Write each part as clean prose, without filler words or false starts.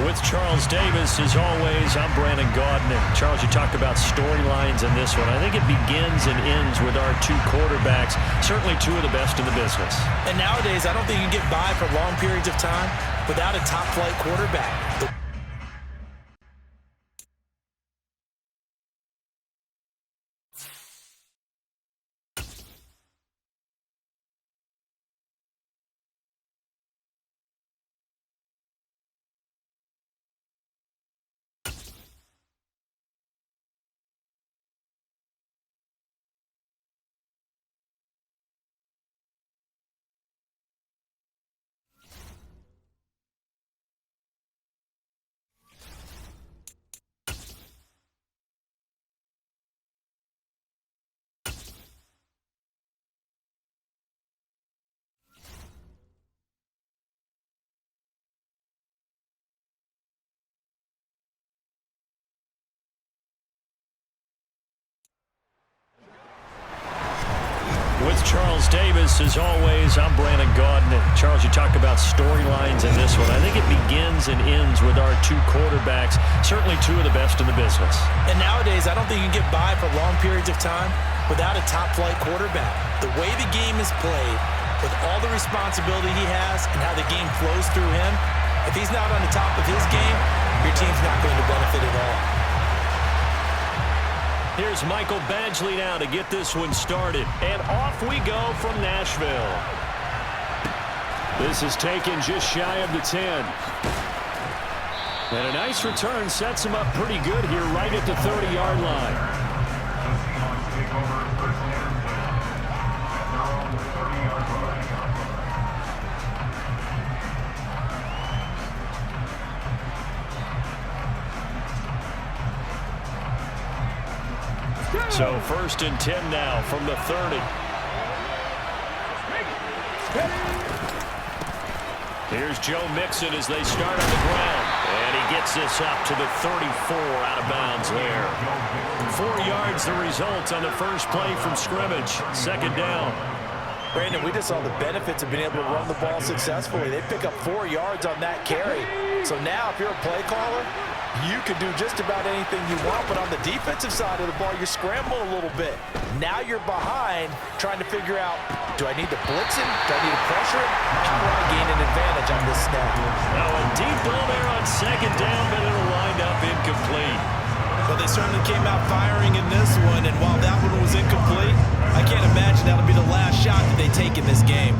With Charles Davis, as always, I'm Brandon Gaudin. Charles, you talked about storylines in this one. I think it begins and ends with our two quarterbacks, certainly two of the best in the business. And nowadays, I don't think you can get by for long periods of time without a top-flight quarterback. With Charles Davis, as always, I'm Brandon Gaudin. Charles, you talked about storylines in this one. I think it begins and ends with our two quarterbacks, certainly two of the best in the business. And nowadays, I don't think you can get by for long periods of time without a top-flight quarterback. The way the game is played, with all the responsibility he has and how the game flows through him, if he's not on the top of his game, your team's not going to benefit at all. Here's Michael Badgley now to get this one started. And off we go from Nashville. This is taken just shy of the 10. And a nice return sets him up pretty good here right at the 30-yard line. So 1st and 10 now from the 30. Here's Joe Mixon as they start on the ground. And he gets this up to the 34 out of bounds there. 4 yards the result on the first play from scrimmage. 2nd down. Brandon, we just saw the benefits of being able to run the ball successfully. They pick up 4 yards on that carry. So now if you're a play caller, you can do just about anything you want, but on the defensive side of the ball, you scramble a little bit. Now you're behind, trying to figure out, do I need to blitz him? Do I need to pressure him? How do I gain an advantage on this snap? Now a deep ball there on 2nd down, but it'll wind up incomplete. Well, they certainly came out firing in this one, and while that one was incomplete, I can't imagine that'll be the last shot that they take in this game.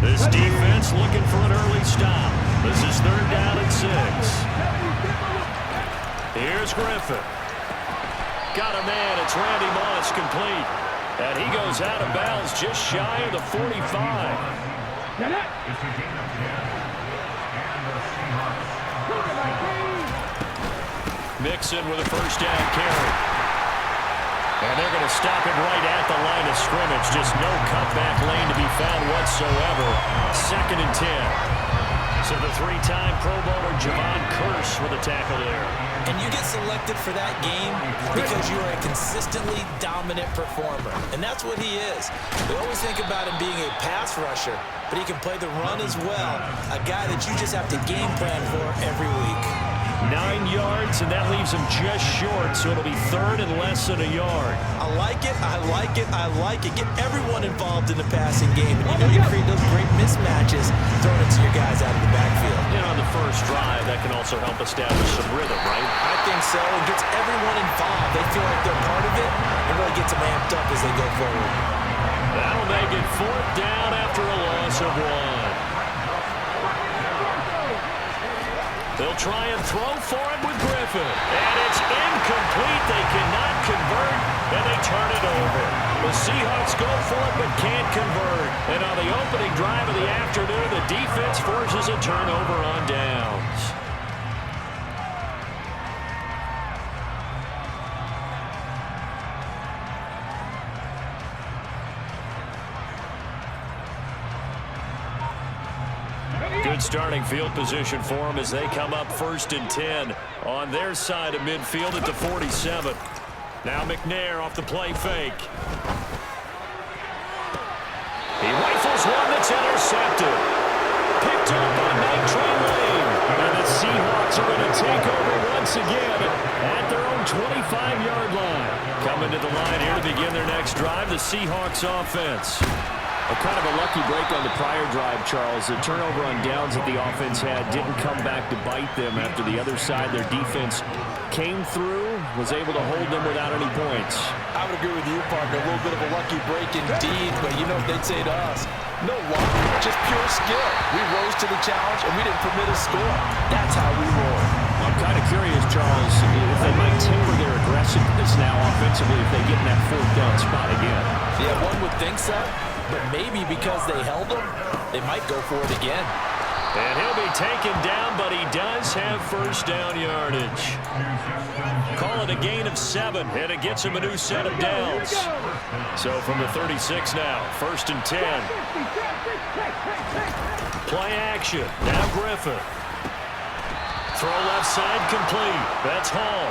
This defense looking for an early stop. This is 3rd down and 6. Here's Griffin. Got a man. It's Randy Moss complete. And he goes out of bounds just shy of the 45. Mixon with a 1st down carry. And they're going to stop him right at the line of scrimmage. Just no cutback lane to be found whatsoever. 2nd and 10. So the 3-time Pro Bowler Javon Curse with a tackle there. And you get selected for that game because you are a consistently dominant performer. And that's what he is. We always think about him being a pass rusher, but he can play the run as well. A guy that you just have to game plan for every week. 9 yards, and that leaves him just short, so it'll be 3rd and less than a yard. I like it, I like it, I like it. Get everyone involved in the passing game. And you know you create those great mismatches throwing it to your guys out of the backfield. And on the first drive, that can also help establish some rhythm, right? I think so. It gets everyone involved. They feel like they're part of it, and really gets them amped up as they go forward. That'll make it 4th down after a loss of 1. They'll try and throw for it with Griffin. And it's incomplete. They cannot convert, and they turn it over. The Seahawks go for it but can't convert. And on the opening drive of the afternoon, the defense forces a turnover on downs. Good starting field position for them as they come up 1st and 10 on their side of midfield at the 47. Now McNair off the play fake. He rifles one that's intercepted. Picked up on Night Train Lane. And the Seahawks are going to take over once again at their own 25-yard line. Coming to the line here to begin their next drive, the Seahawks offense. Kind of a lucky break on the prior drive, Charles. The turnover on downs that the offense had didn't come back to bite them after the other side. Their defense came through, was able to hold them without any points. I would agree with you, partner. A little bit of a lucky break indeed, but you know what they'd say to us? No luck, just pure skill. We rose to the challenge, and we didn't permit a score. That's how we roll. I'm kind of curious, Charles, if they might temper their aggressiveness now offensively if they get in that fourth down spot again. Yeah, one would think so. But maybe because they held him, they might go for it again. And he'll be taken down, but he does have first down yardage. Call it a gain of 7, and it gets him a new set of downs. So from the 36 now, 1st and 10. Play action. Now Griffin. Throw left side complete. That's Hall.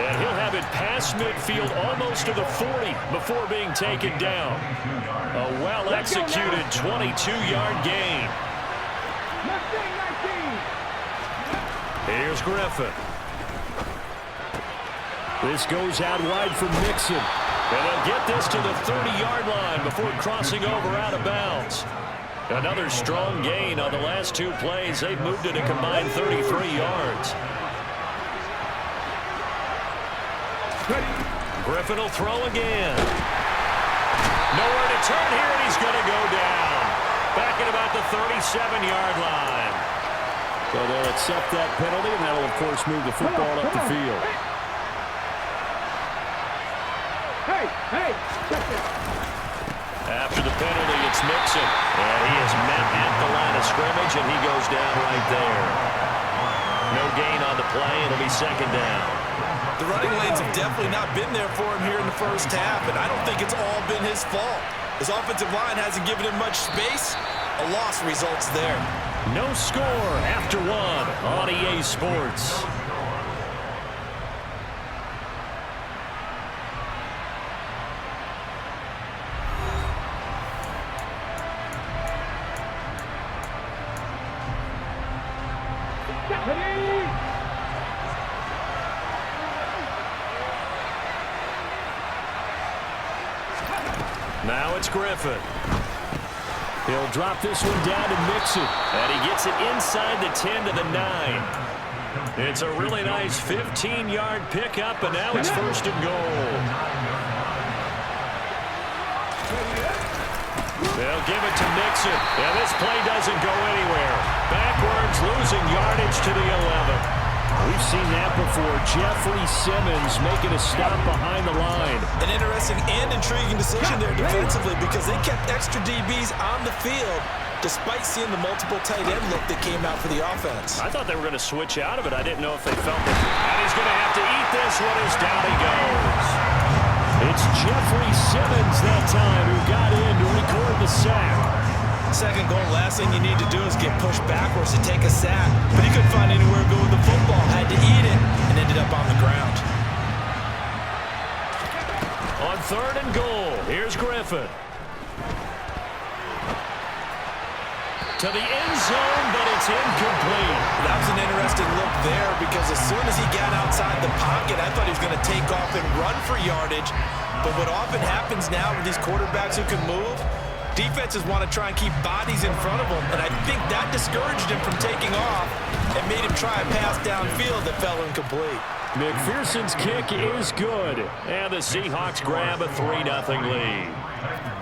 And he'll have it past midfield almost to the 40 before being taken down. A well-executed 22-yard gain. Here's Griffin. This goes out wide for Mixon. And they'll get this to the 30-yard line before crossing over out of bounds. Another strong gain on the last 2 plays. They've moved it a combined 33 yards. Griffin will throw again. Nowhere to turn here, and he's going to go down. Back at about the 37-yard line. So they'll accept that penalty, and that will, of course, move the football up the field. After the penalty, it's Mixon. And he is met at the line of scrimmage, and he goes down right there. No gain on the play. It'll be 2nd down. The running lanes have definitely not been there for him here in the first half, and I don't think it's all been his fault. His offensive line hasn't given him much space. A loss results there. No score after 1 on EA Sports. Now it's Griffin. He'll drop this one down to Mixon. And he gets it inside the 10 to the 9. It's a really nice 15-yard pickup, and now it's 1st and goal. They'll give it to Mixon. And this play doesn't go anywhere. Backwards, losing yardage to the 11. We've seen that before. Jeffrey Simmons making a stop behind the line. An interesting and intriguing decision there defensively because they kept extra DBs on the field despite seeing the multiple tight end look that came out for the offense. I thought they were going to switch out of it. I didn't know if they felt it. And he's going to have to eat this one as down he goes. It's Jeffrey Simmons that time who got in to record the sack. 2nd goal, last thing you need to do is get pushed backwards to take a sack. But he couldn't find anywhere to go with the football, had to eat it, and ended up on the ground. On 3rd and goal, here's Griffin. To the end zone, but it's incomplete. That was an interesting look there because as soon as he got outside the pocket, I thought he was going to take off and run for yardage. But what often happens now with these quarterbacks who can move, defenses want to try and keep bodies in front of them, and I think that discouraged him from taking off and made him try a pass downfield that fell incomplete. McPherson's kick is good, and the Seahawks grab a 3-0 lead.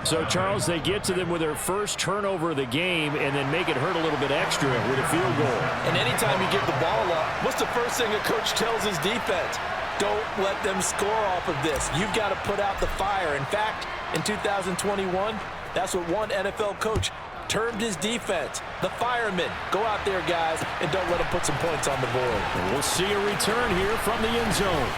So, Charles, they get to them with their first turnover of the game and then make it hurt a little bit extra with a field goal. And anytime you give the ball up, what's the first thing a coach tells his defense? Don't let them score off of this. You've got to put out the fire. In fact, in 2021, that's what one NFL coach termed his defense. The firemen. Go out there, guys, and don't let them put some points on the board. And we'll see a return here from the end zone.